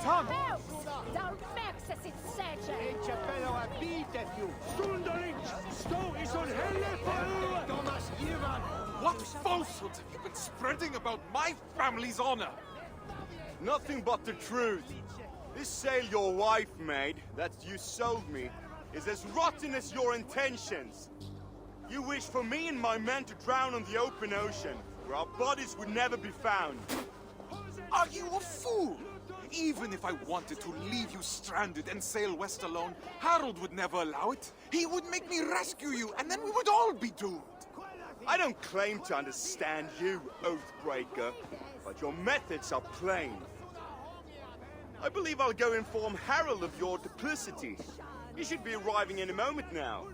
tongue! What falsehoods have you been spreading about my family's honor? Nothing but the truth. This sail your wife made, that you sold me, is as rotten as your intentions. You wish for me and my men to drown on the open ocean, where our bodies would never be found. Are you a fool? Even if I wanted to leave you stranded and sail west alone, Harold would never allow it. He would make me rescue you, and then we would all be doomed. I don't claim to understand you, Oathbreaker, but your methods are plain. I believe I'll go inform Harold of your duplicity. He should be arriving in a moment now.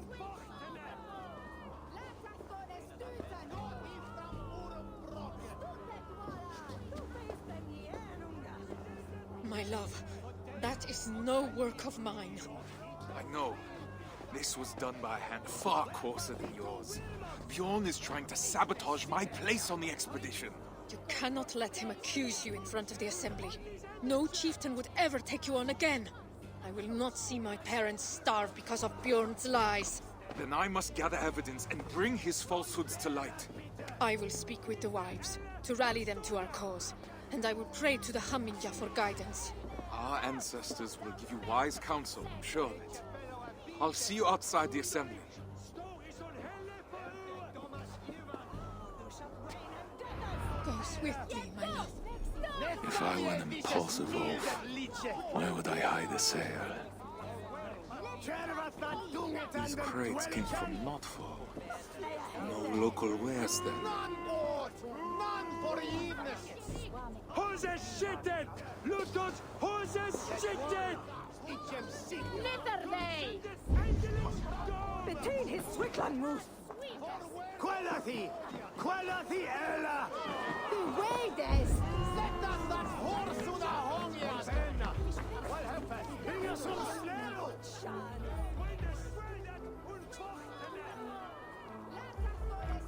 My love, that is no work of mine. I know. This was done by a hand far coarser than yours. Bjorn is trying to sabotage my place on the expedition. You cannot let him accuse you in front of the assembly. No chieftain would ever take you on again. I will not see my parents starve because of Bjorn's lies. Then I must gather evidence and bring his falsehoods to light. I will speak with the wives, to rally them to our cause. And I will pray to the Haminja for guidance. Our ancestors will give you wise counsel, I'm sure of it. I'll see you outside the assembly. Go swiftly, my love. If I were an impulsive wolf, where would I hide the sail? These crates came from not far. No local wares then. Hoses skitten! Lutos, hoses skitten! Netherday! Between his Swickland moose! Qualathi! Qualathi Ella! The way des! Sätt an den hårsudda hångjärn! Vad händer? Ingen som snäll!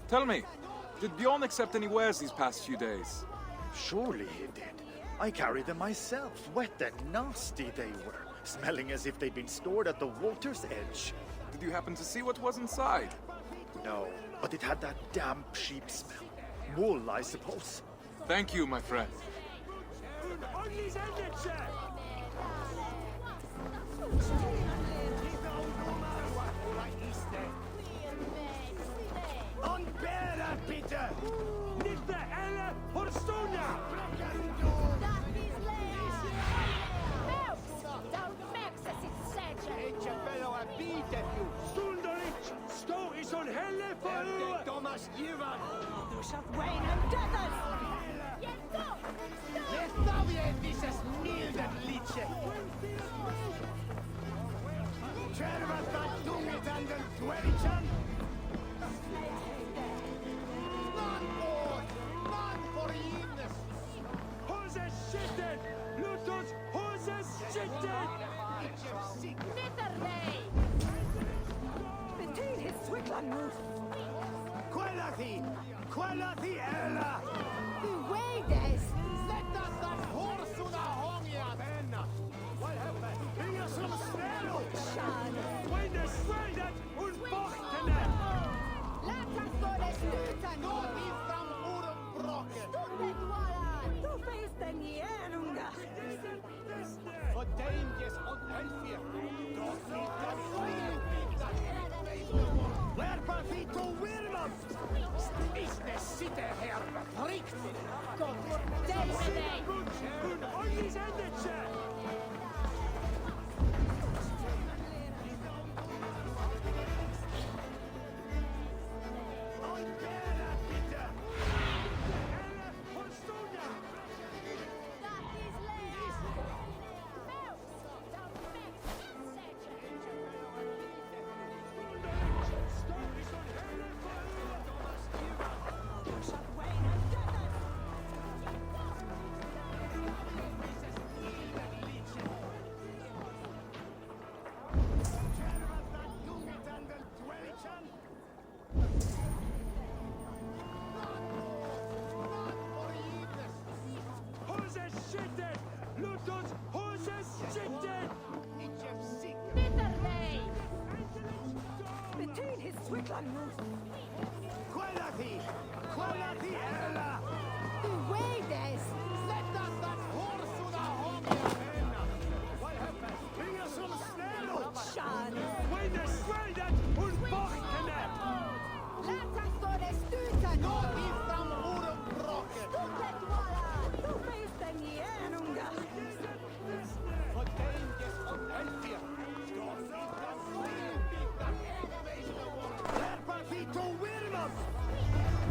Tell me, did Bjorn accept any wares these past few days? Surely he did. I carried them myself. Wet and nasty they were, smelling as if they'd been stored at the water's edge. Did you happen to see what was inside? No, but it had that damp sheep smell. Wool, I suppose. Thank you, my friend. Unbära, bitte! Nicht der Elle Horstona! Stå i sån helle för Thomas Ivan! Du shalt reign and death! Detta vet visas milden litje! Kärvatan tungetanden dvärgjan! Man får givnes! Hoses skitten! Lutos hoses skitten! Netherday! Between his Swickland moose! Qualathi! Qualathi Ella! The way des! Sätt an den hårsudda hångjärn! Vad händer? Ingen som snäll! Windes svärdet und bochtene! Läkarskådes utan Gå vi fram ormbrocken! Du finns den igen, unga! Fördeimjes och elfir! Lärpa fito virman! Isne sitter här riktigt! Gott dig med dig! Und ollis endetse! Quellati! Quellati ella! Du Wades! Släpp das horsuda hångiga penna! Vad hände? Bringa som snällor! Sean! Winner straight und bochtene! Lätas står det stutan! Gå ifrån orumbrocket! Du finns den igen, unga! Och tänges om elfia! Lärpa Vito Wirman!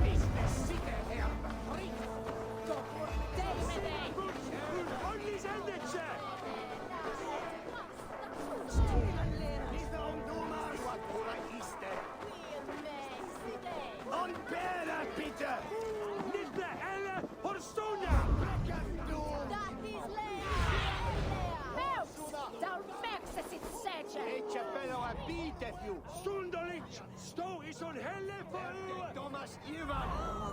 Business sitter här fritt! Gå bort dig med dig! Ollis endetse! Lite ungdomar! Vad våra ister! On bära, bitte! Lite eller Horstona! Etje peloa piitetju! Stundolic! Stå i sån helle för Thomas Ivan!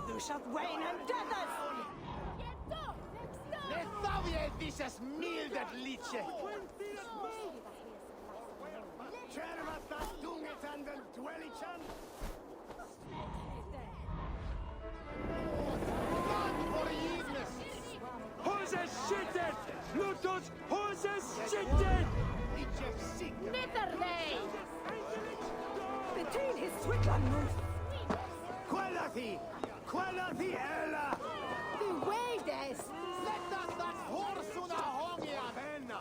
Du shot Wayne and Dennis! Ne sovjetisches mildet liedje! Kärvata tungetanden dwellichan! God forgiveness! Hose shitted! Lutos hose shitted! Nitter dig! Between his Switland move! Quellati! Quellati ella! Du Wades! Släpp das horsuda hångiga penna!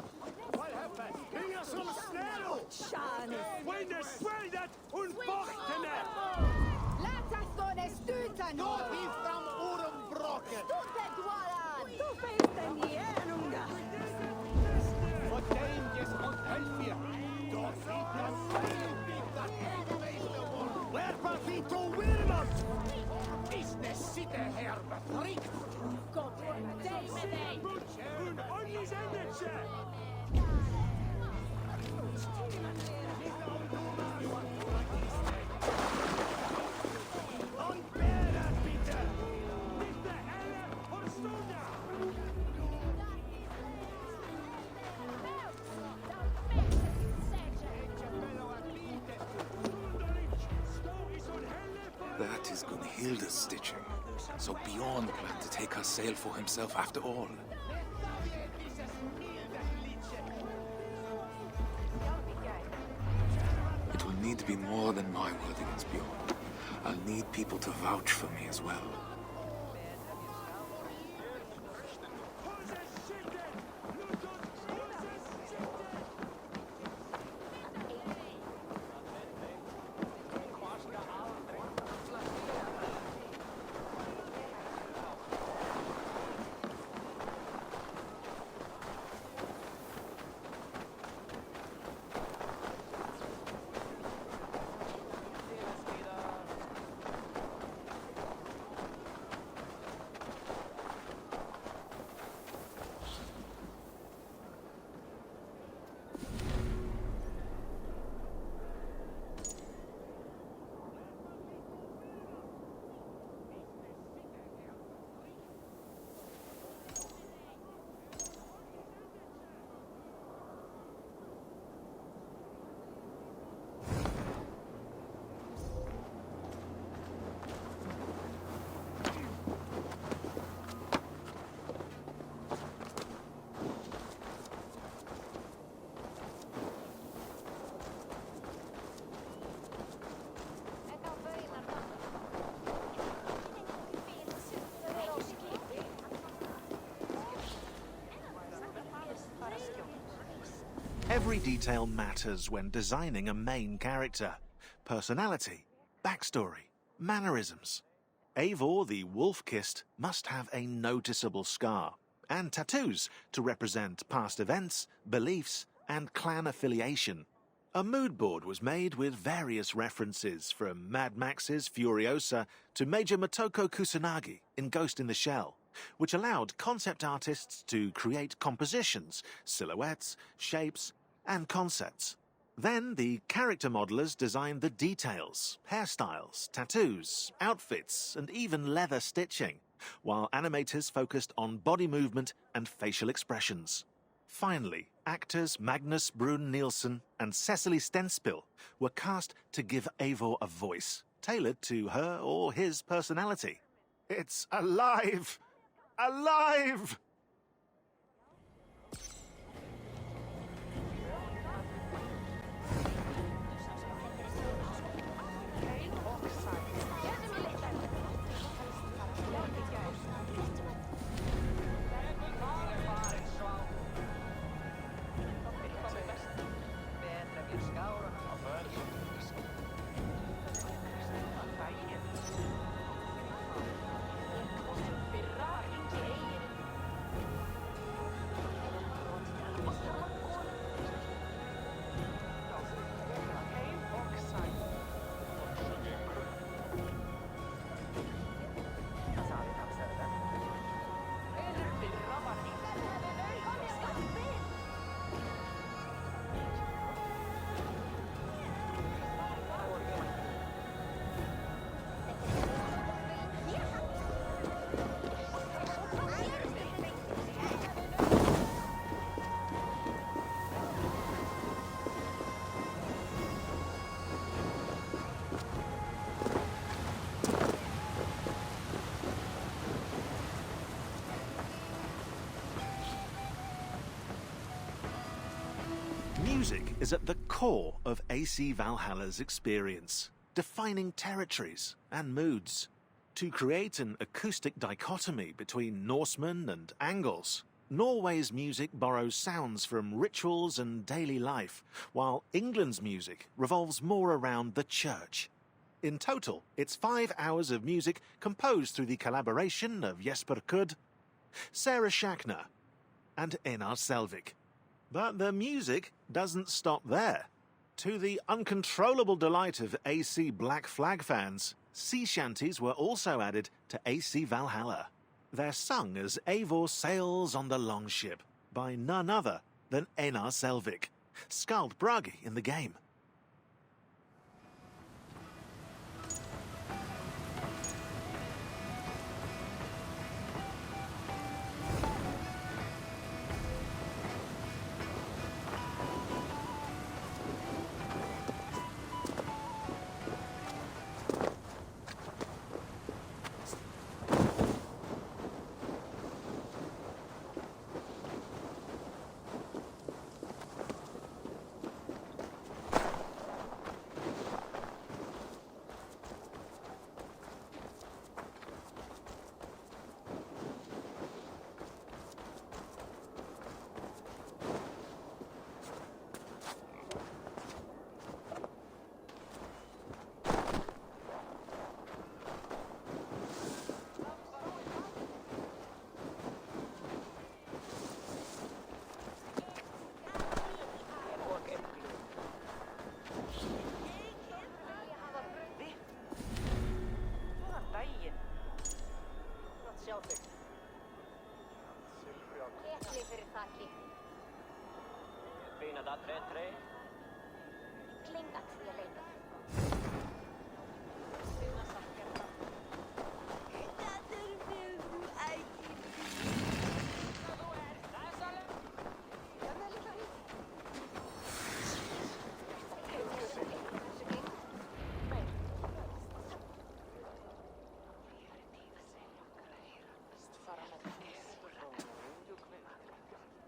Vad hände? Inga som snällor! Sean! Winner straight und bochtene! Lätas står det stutan! Gå ifrån orumbrocket! Du finns den igen, unga! Och tänges om elfia! Då fitas bitar! Lärpa Vito Wirman! Business sitter här fritt! Gå bort dig med dig! Und Ollis endetse! On bära, bitte! Lite eller Horstona! That is Gunhilda's stitching. So Bjorn planned to take her sail for himself after all. It will need to be more than my word against Bjorn. I'll need people to vouch for me as well. Every detail matters when designing a main character. Personality, backstory, mannerisms. Eivor the Wolf-Kissed must have a noticeable scar, and tattoos to represent past events, beliefs, and clan affiliation. A mood board was made with various references from Mad Max's Furiosa to Major Motoko Kusanagi in Ghost in the Shell, which allowed concept artists to create compositions, silhouettes, shapes, and concepts. Then the character modelers designed the details, hairstyles, tattoos, outfits, and even leather stitching, while animators focused on body movement and facial expressions. Finally, actors Magnus Brun Nielsen and Cecily Stenspill were cast to give Eivor a voice, tailored to her or his personality. It's alive! Alive! Music is at the core of AC Valhalla's experience, defining territories and moods. To create an acoustic dichotomy between Norsemen and Angles, Norway's music borrows sounds from rituals and daily life, while England's music revolves more around the church. In total, it's 5 hours of music composed through the collaboration of Jesper Kudd, Sarah Schachner, and Einar Selvik. But the music doesn't stop there. To the uncontrollable delight of AC Black Flag fans, sea shanties were also added to AC Valhalla. They're sung as Eivor sails on the longship by none other than Einar Selvik, Skald Bragi in the game.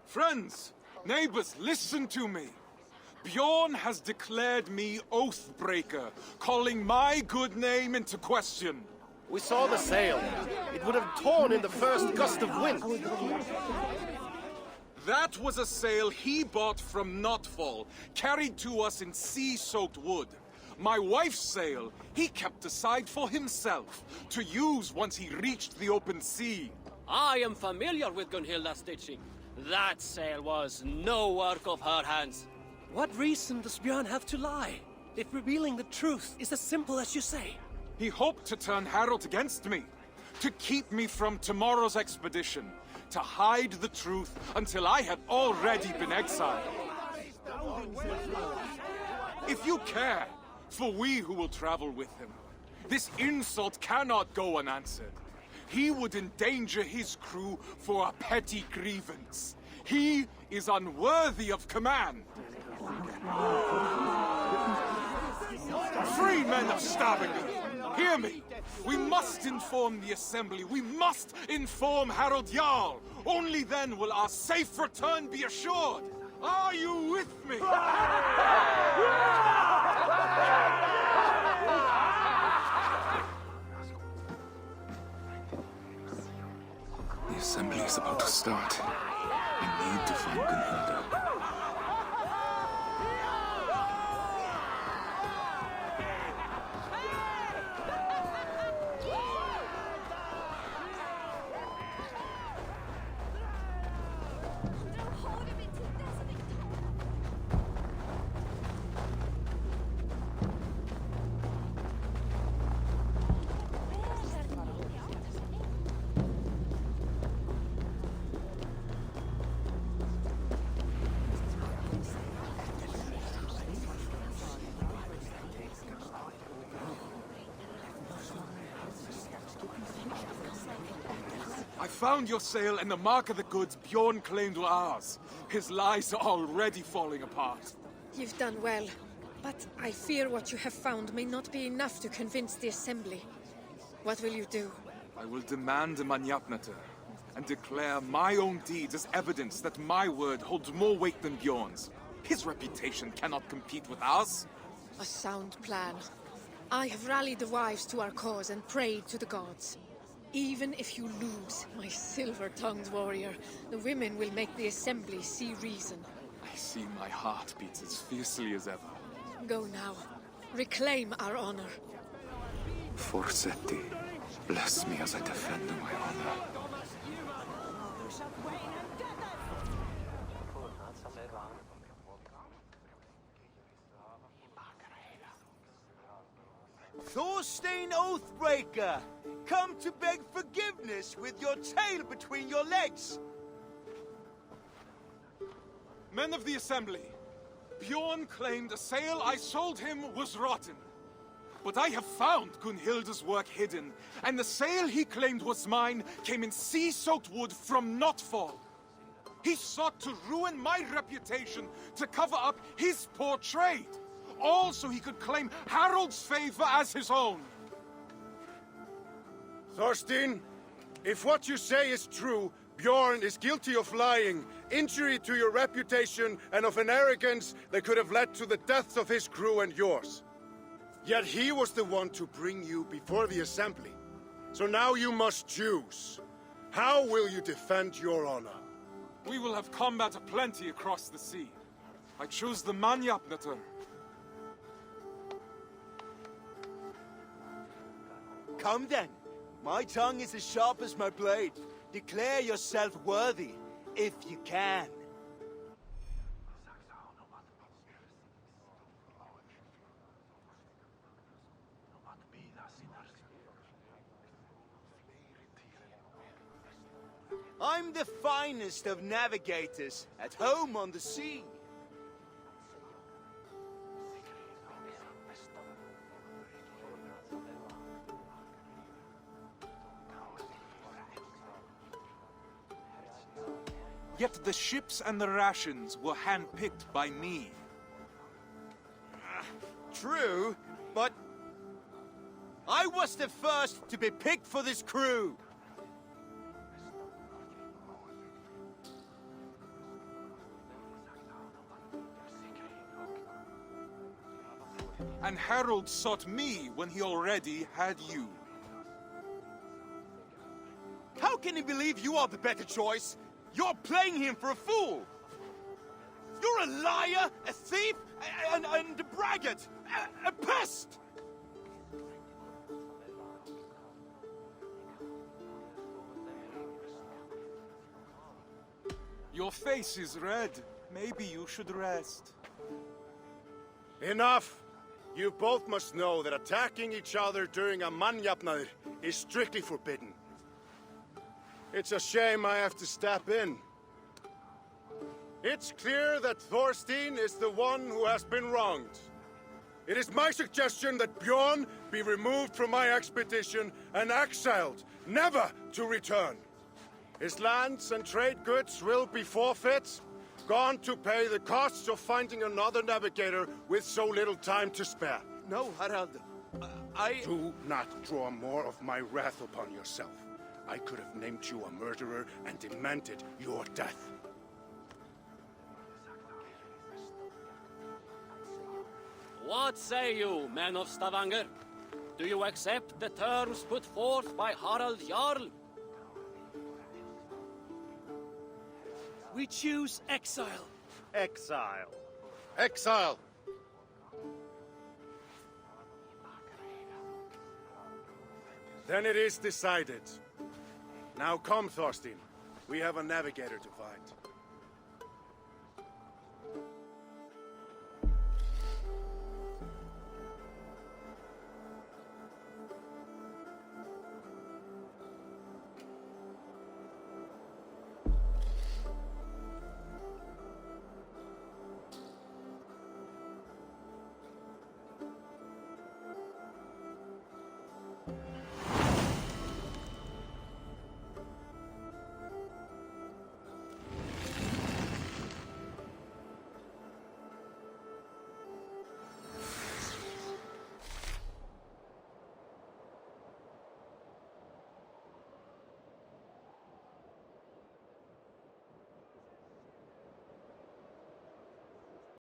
Friends, neighbors, listen to me. Bjorn has declared me Oathbreaker, calling my good name into question. We saw the sail. It would have torn in the first gust of wind. That was a sail he bought from Notfall, carried to us in sea-soaked wood. My wife's sail he kept aside for himself, to use once he reached the open sea. I am familiar with Gunhilda's stitching. That sail was no work of her hands. What reason does Björn have to lie, if revealing the truth is as simple as you say? He hoped to turn Harold against me, to keep me from tomorrow's expedition, to hide the truth until I had already been exiled. If you care for we who will travel with him, this insult cannot go unanswered. He would endanger his crew for a petty grievance. He is unworthy of command. Free men of Stavanger, hear me. We must inform the Assembly. We must inform Harold Jarl. Only then will our safe return be assured. Are you with me? The assembly is about to start. I need to find Gunhilda. I found your sail and the mark of the goods Bjorn claimed were ours. His lies are already falling apart. You've done well, but I fear what you have found may not be enough to convince the Assembly. What will you do? I will demand a Manyapnata and declare my own deeds as evidence that my word holds more weight than Bjorn's. His reputation cannot compete with ours. A sound plan. I have rallied the wives to our cause and prayed to the gods. Even if you lose, my silver-tongued warrior, the women will make the Assembly see reason. I see my heart beats as fiercely as ever. Go now. Reclaim our honor. Forsetti, bless me as I defend my honor. Thorstein Oathbreaker! Come to beg forgiveness with your tail between your legs! Men of the Assembly, Bjorn claimed a sail I sold him was rotten. But I have found Gunhilda's work hidden, and the sail he claimed was mine came in sea-soaked wood from Notfall. He sought to ruin my reputation to cover up his poor trade, all so he could claim Harold's favor as his own. Thorstein, if what you say is true, Bjorn is guilty of lying, injury to your reputation, and of an arrogance that could have led to the deaths of his crew and yours. Yet he was the one to bring you before the Assembly. So now you must choose. How will you defend your honor? We will have combat aplenty across the sea. I choose the Manyapnata. Come then. My tongue is as sharp as my blade. Declare yourself worthy, if you can. I'm the finest of navigators, at home on the sea. Yet the ships and the rations were handpicked by me. True, but I was the first to be picked for this crew. And Harold sought me when he already had you. How can he believe you are the better choice? You're playing him for a fool! You're a liar, a thief, and a braggart! A pest! Your face is red. Maybe you should rest. Enough! You both must know that attacking each other during a Manyapnaðr is strictly forbidden. It's a shame I have to step in. It's clear that Thorstein is the one who has been wronged. It is my suggestion that Bjorn be removed from my expedition and exiled, never to return. His lands and trade goods will be forfeit, gone to pay the costs of finding another navigator with so little time to spare. No, Harald. Do not draw more of my wrath upon yourself. I could have named you a murderer and demanded your death. What say you, men of Stavanger? Do you accept the terms put forth by Harald Jarl? We choose exile. Exile. Exile! Then it is decided. Now come, Thorstein. We have a navigator to find.